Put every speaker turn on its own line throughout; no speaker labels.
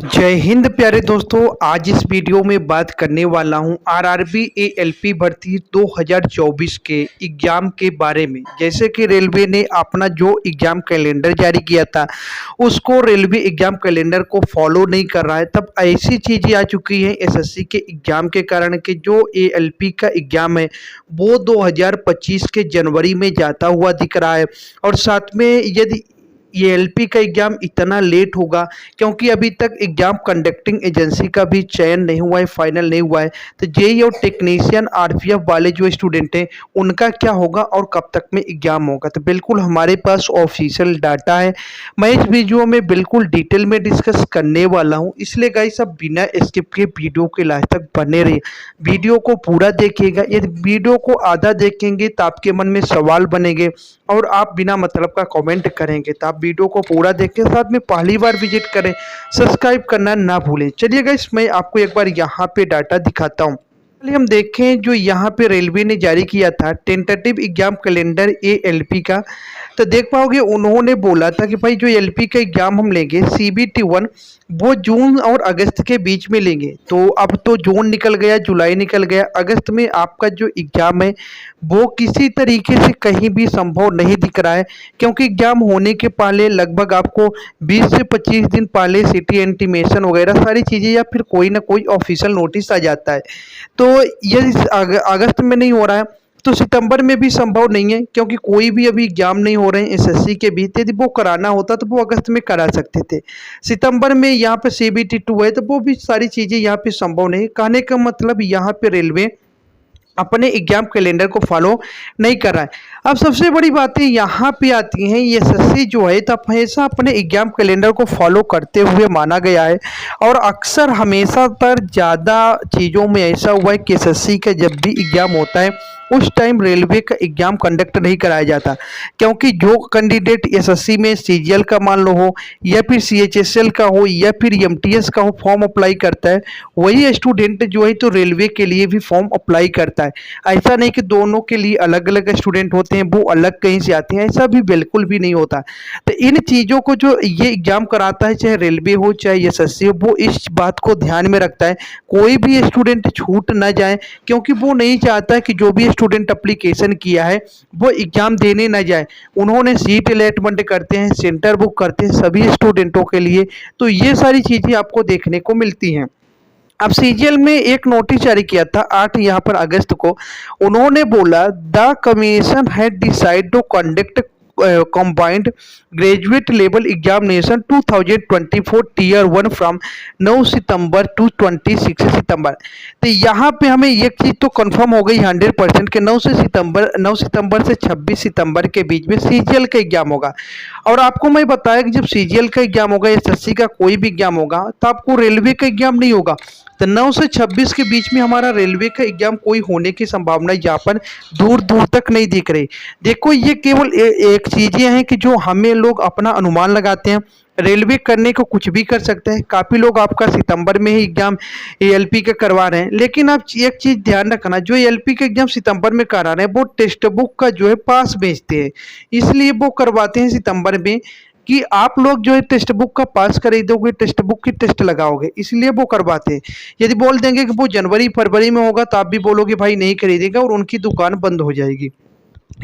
जय हिंद प्यारे दोस्तों। आज इस वीडियो में बात करने वाला हूं आरआरबी एएलपी भर्ती 2024 के एग्ज़ाम के बारे में। जैसे कि रेलवे ने अपना जो एग्ज़ाम कैलेंडर जारी किया था उसको रेलवे एग्ज़ाम कैलेंडर को फॉलो नहीं कर रहा है। तब ऐसी चीज़ें आ चुकी हैं एसएससी के एग्ज़ाम के कारण कि जो एएलपी का एग्ज़ाम है वो 2025 के जनवरी में जाता हुआ दिख रहा है। और साथ में यदि ये एलपी का एग्ज़ाम इतना लेट होगा क्योंकि अभी तक एग्ज़ाम कंडक्टिंग एजेंसी का भी चयन नहीं हुआ है, फाइनल नहीं हुआ है। तो जेई और टेक्नीशियन आरपीएफ वाले जो स्टूडेंट हैं उनका क्या होगा और कब तक में एग्ज़ाम होगा, तो बिल्कुल हमारे पास ऑफिशियल डाटा है। मैं इस वीडियो में बिल्कुल डिटेल में डिस्कस करने वाला हूँ, इसलिए गाइस सब बिना स्किप के वीडियो के लास्ट तक बने रहिए। वीडियो को पूरा देखिएगा। यदि वीडियो को आधा देखेंगे तो आपके मन में सवाल बनेंगे और आप बिना मतलब का कमेंट करेंगे। तो आप वीडियो को पूरा देखें, साथ में पहली बार विजिट करें, सब्सक्राइब करना ना भूलें। चलिए गाइस मैं आपको एक बार यहाँ पे डाटा दिखाता हूँ। चलिए हम देखें जो यहाँ पे रेलवे ने जारी किया था टेंटेटिव एग्जाम कैलेंडर एएलपी का। तो देख पाओगे उन्होंने बोला था कि भाई जो एलपी का एग्ज़ाम हम लेंगे CBT1 वो जून और अगस्त के बीच में लेंगे। तो अब तो जून निकल गया, जुलाई निकल गया, अगस्त में आपका जो एग्ज़ाम है वो किसी तरीके से कहीं भी संभव नहीं दिख रहा है, क्योंकि एग्ज़ाम होने के पहले लगभग आपको 20 से 25 दिन पहले सिटी इंटीमेशन वगैरह सारी चीज़ें या फिर कोई ना कोई ऑफिशियल नोटिस आ जाता है। तो ये अगस्त में नहीं हो रहा है तो सितंबर में भी संभव नहीं है, क्योंकि कोई भी अभी एग्जाम नहीं हो रहे हैं एसएससी के भी। यदि वो कराना होता तो वो अगस्त में करा सकते थे। सितंबर में यहाँ पे CBT2 है तो वो भी सारी चीज़ें यहाँ पे संभव नहीं। कहने का मतलब यहाँ पे रेलवे अपने एग्जाम कैलेंडर को फॉलो नहीं कर रहा है। अब सबसे बड़ी बातें यहाँ पे आती हैं, ये एसएससी जो है तो हमेशा अपने एग्जाम कैलेंडर को फॉलो करते हुए माना गया है। और अक्सर हमेशा पर ज़्यादा चीज़ों में ऐसा हुआ है कि एसएससी का जब भी एग्ज़ाम होता है उस टाइम रेलवे का एग्ज़ाम कंडक्ट नहीं कराया जाता, क्योंकि जो कैंडिडेट एसएससी में सीजीएल का मान लो हो या फिर सीएचएसएल का हो या फिर एमटीएस का हो फॉर्म अप्लाई करता है, वही स्टूडेंट जो है तो रेलवे के लिए भी फॉर्म अप्लाई करता है। ऐसा नहीं कि दोनों के लिए अलग अलग स्टूडेंट होते हैं, वो अलग कहीं से आते हैं, ऐसा भी बिल्कुल भी नहीं होता। तो इन चीज़ों को जो ये एग्ज़ाम कराता है, चाहे रेलवे हो चाहे एसएससी हो, वो इस बात को ध्यान में रखता है कोई भी स्टूडेंट छूट ना जाए, क्योंकि वो नहीं चाहता कि जो भी स्टूडेंट एप्लीकेशन किया है वो एग्ज़ाम देने ना जाए। उन्होंने सीट अलॉटमेंट करते हैं, सेंटर बुक करते हैं सभी स्टूडेंटों के लिए। तो ये सारी चीज़ें आपको देखने को मिलती हैं। अब सीजीएल में एक नोटिस जारी किया था 8 यहाँ पर अगस्त को। उन्होंने बोला the commission had decided to conduct combined graduate level examination 2024 tier 1 from 9 September to 26 September. तो यहाँ पे हमें एक चीज़ तो कंफर्म हो गई 100% कि 9 सितंबर से 26 सितंबर के बीच में सीजीएल का एग्जाम होगा। और आपको मैं बताया कि जब सीजीएल का एग्जाम होगा, एसएससी का कोई भी एग्जाम होगा, तो आपको रेलवे का एग्जाम नहीं होगा। तो 9 से 26 के बीच में हमारा रेलवे का एग्जाम कोई होने की संभावना यहाँ पर दूर दूर तक नहीं दिख रही। देखो ये केवल एक चीज़ें हैं कि जो हमें लोग अपना अनुमान लगाते हैं। रेलवे करने को कुछ भी कर सकते हैं। काफ़ी लोग आपका सितंबर में ही एग्जाम एएलपी का करवा रहे हैं, लेकिन आप एक चीज़ ध्यान रखना, जो एएलपी का एग्जाम सितंबर में करा रहे हैं वो टेक्स्ट बुक का जो है पास भेजते हैं, इसलिए वो करवाते हैं सितंबर में कि आप लोग जो है टेक्स्ट बुक का पास खरीदोगे, टेक्स्ट बुक की टेस्ट लगाओगे, इसलिए वो करवाते हैं। यदि बोल देंगे कि वो जनवरी फरवरी में होगा तो आप भी बोलोगे भाई नहीं खरीदेगा और उनकी दुकान बंद हो जाएगी,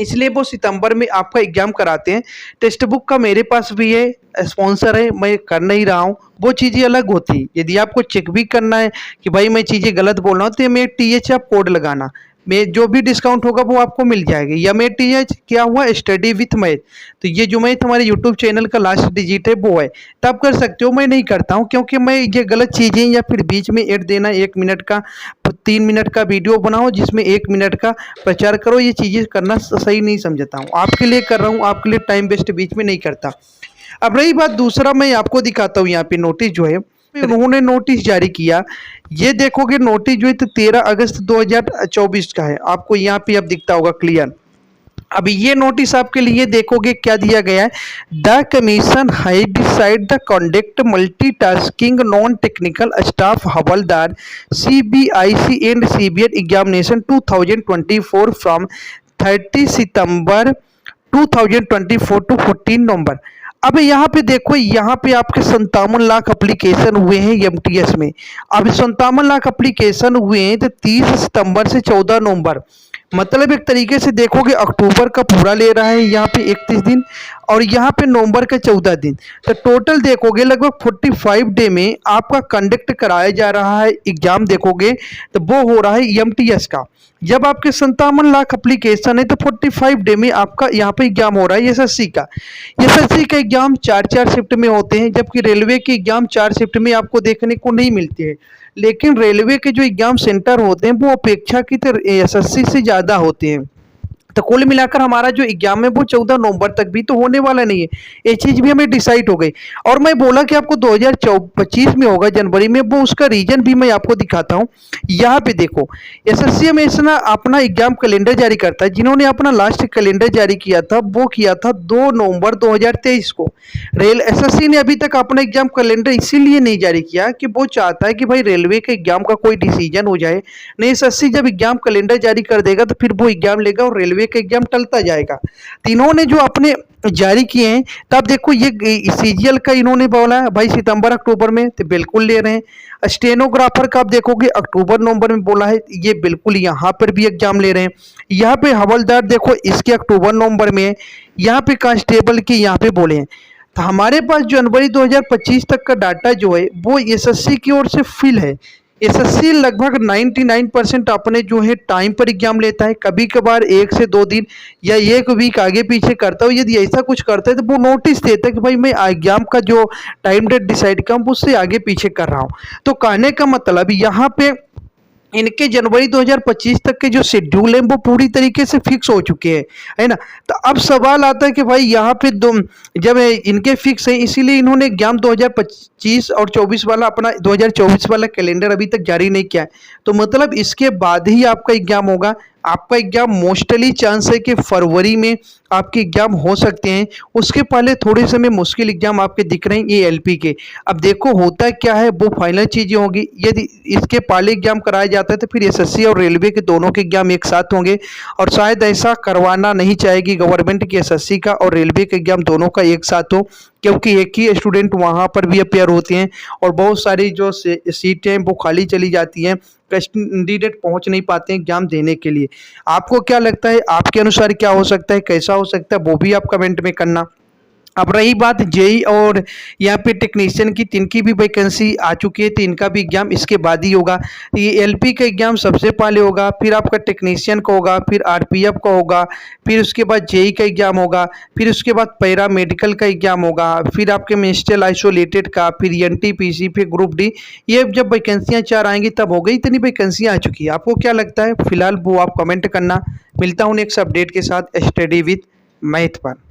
इसलिए वो सितंबर में आपका एग्जाम कराते हैं। टेक्स्ट बुक का मेरे पास भी है, स्पॉन्सर है, मैं कर नहीं रहा हूँ, वो चीज़ें अलग होती है। यदि आपको चेक भी करना है कि भाई मैं चीज़ें गलत बोल रहा हूँ तो मैं TH आप कोड लगाना, में जो भी डिस्काउंट होगा वो आपको मिल जाएगी। या मैं TH क्या हुआ स्टडी विथ मैथ, तो ये जो मैथ हमारे यूट्यूब चैनल का लास्ट डिजिट है वो है, तब कर सकते हो। मैं नहीं करता हूँ क्योंकि मैं ये गलत चीज़ें या फिर बीच में ऐड देना 1 मिनट का 3 मिनट का वीडियो बनाओ जिसमें 1 मिनट का प्रचार करो, ये चीज़ें करना सही नहीं समझता हूँ। आपके लिए कर रहा हूँ, आपके लिए टाइम वेस्ट बीच में नहीं करता। अब रही बात दूसरा, मैं आपको दिखाता हूँ यहाँ पे नोटिस जो है उन्होंने नोटिस जारी किया। ये देखोगे नोटिस जो है तो 13 अगस्त 2024 का है, आपको यहाँ पे अब दिखता होगा क्लियर। अभी ये नोटिस आपके लिए देखोगे क्या दिया गया है, the commission has decided the conduct multitasking non technical staff Havaldar CBIC and CBN examination 2024 from 30 September 2024 to 14 November. अब यहाँ पे देखो, यहाँ पे आपके 57 लाख एप्लीकेशन हुए हैं एमटीएस में। अब 57 लाख एप्लीकेशन हुए हैं तो 30 सितंबर से 14 नवंबर, मतलब एक तरीके से देखोगे अक्टूबर का पूरा ले रहा है यहाँ पे 31 दिन, और यहाँ पे नवंबर का 14 दिन। तो टोटल देखोगे लगभग 45 डे में आपका कंडक्ट कराया जा रहा है एग्जाम। देखोगे तो वो हो रहा है एमटीएस का। जब आपके 57 लाख एप्लीकेशन है तो 45 डे में आपका यहाँ पे एग्जाम हो रहा है एसएससी का। एसएससी का एग्जाम 4-4 शिफ्ट में होते हैं, जबकि रेलवे के एग्जाम 4 शिफ्ट में आपको देखने को नहीं मिलते हैं। लेकिन रेलवे के जो एग्जाम सेंटर होते हैं वो अपेक्षाकृत एसएससी से ज़्यादा होते हैं। तो कुल मिलाकर हमारा जो एग्जाम है वो 14 नवंबर तक भी तो होने वाला नहीं है, ये चीज़ भी हमें डिसाइड हो गई। और मैं बोला कि आपको 2025 में होगा जनवरी में, वो उसका रीजन भी मैं आपको दिखाता हूँ। यहाँ पे देखो, एसएससी हमेशा अपना एग्जाम कैलेंडर जारी करता है। जिन्होंने अपना लास्ट कैलेंडर जारी किया था वो किया था 2 नवंबर 2023 को। एसएससी ने अभी तक अपना एग्जाम कैलेंडर इसीलिए नहीं जारी किया कि वो चाहता है कि भाई रेलवे के एग्जाम का कोई डिसीजन हो जाए। नहीं, एसएससी जब एग्जाम कैलेंडर जारी कर देगा तो फिर वो एग्जाम लेगा और रेलवे का एग्जाम टलता जाएगा। तीनों ने जो अपने जारी किए हैं, तब देखो ये सीजीएल का इन्होंने बोला है भाई सितंबर अक्टूबर में, तो बिल्कुल ले रहे हैं। स्टेनोग्राफर का आप देखोगे अक्टूबर नवंबर में बोला है, ये बिल्कुल यहाँ पर भी एग्जाम ले रहे हैं। यहाँ पे हवलदार देखो इसके अक्टूबर नवंबर में है। यहाँ पे कांस्टेबल के यहाँ पे बोले हैं। तो हमारे पास जनवरी 2025 तक का डाटा जो है वो एसएससी की ओर से फिल है। एसएससी लगभग 99% अपने जो है टाइम पर एग्जाम लेता है। कभी कभार 1 से 2 दिन या 1 वीक आगे पीछे करता हूँ। यदि ऐसा कुछ करता है तो वो नोटिस देता है कि भाई मैं एग्जाम का जो टाइम डेट डिसाइड कर उससे आगे पीछे कर रहा हूँ। तो कहने का मतलब यहाँ पे इनके जनवरी 2025 तक के जो शेड्यूल है वो पूरी तरीके से फिक्स हो चुके हैं, है ना। तो अब सवाल आता है कि भाई यहाँ पे जब इनके फिक्स है इसीलिए इन्होंने एग्जाम 2025 और 24 वाला अपना 2024 वाला कैलेंडर अभी तक जारी नहीं किया है। तो मतलब इसके बाद ही आपका एग्जाम होगा। आपका एग्जाम मोस्टली चांस है कि फरवरी में आपके एग्जाम हो सकते हैं। उसके पहले थोड़े समय मुश्किल एग्जाम आपके दिख रहे हैं ये एलपी के। अब देखो होता क्या है, वो फाइनल चीज़ें होगी। यदि इसके पहले एग्जाम कराया जाता है तो फिर एसएससी और रेलवे के दोनों के एग्जाम एक साथ होंगे, और शायद ऐसा करवाना नहीं चाहेगी गवर्नमेंट की एसएससी का और रेलवे के एग्जाम दोनों का एक साथ हो, क्योंकि एक ही स्टूडेंट वहाँ पर भी अपेयर होते हैं और बहुत सारी जो सीटें वो खाली चली जाती हैं। कैंडिडेट पहुंच नहीं पाते हैं एग्जाम देने के लिए। आपको क्या लगता है, आपके अनुसार क्या हो सकता है, कैसा हो सकता है, वो भी आप कमेंट में करना। अब रही बात जेई और यहाँ पे टेक्नीशियन की, तिनकी भी वैकेंसी आ चुकी है तो इनका भी एग्जाम इसके बाद ही होगा। ये एलपी का एग्जाम सबसे पहले होगा, फिर आपका टेक्नीशियन का होगा, फिर आरपीएफ का होगा, फिर उसके बाद जेई का एग्जाम होगा, फिर उसके बाद पैरा मेडिकल का एग्जाम होगा, फिर आपके मिनिस्ट्रियल आइसोलेटेड का, फिर एनटीपीसी, फिर ग्रुप डी। ये जब वैकेंसियाँ 4 आएंगी तब हो गई, इतनी वैकेंसियाँ आ चुकी है। आपको क्या लगता है फिलहाल वो आप कमेंट करना। मिलता हूँ नेक्स्ट अपडेट के साथ। स्टडी विद मैथ पर।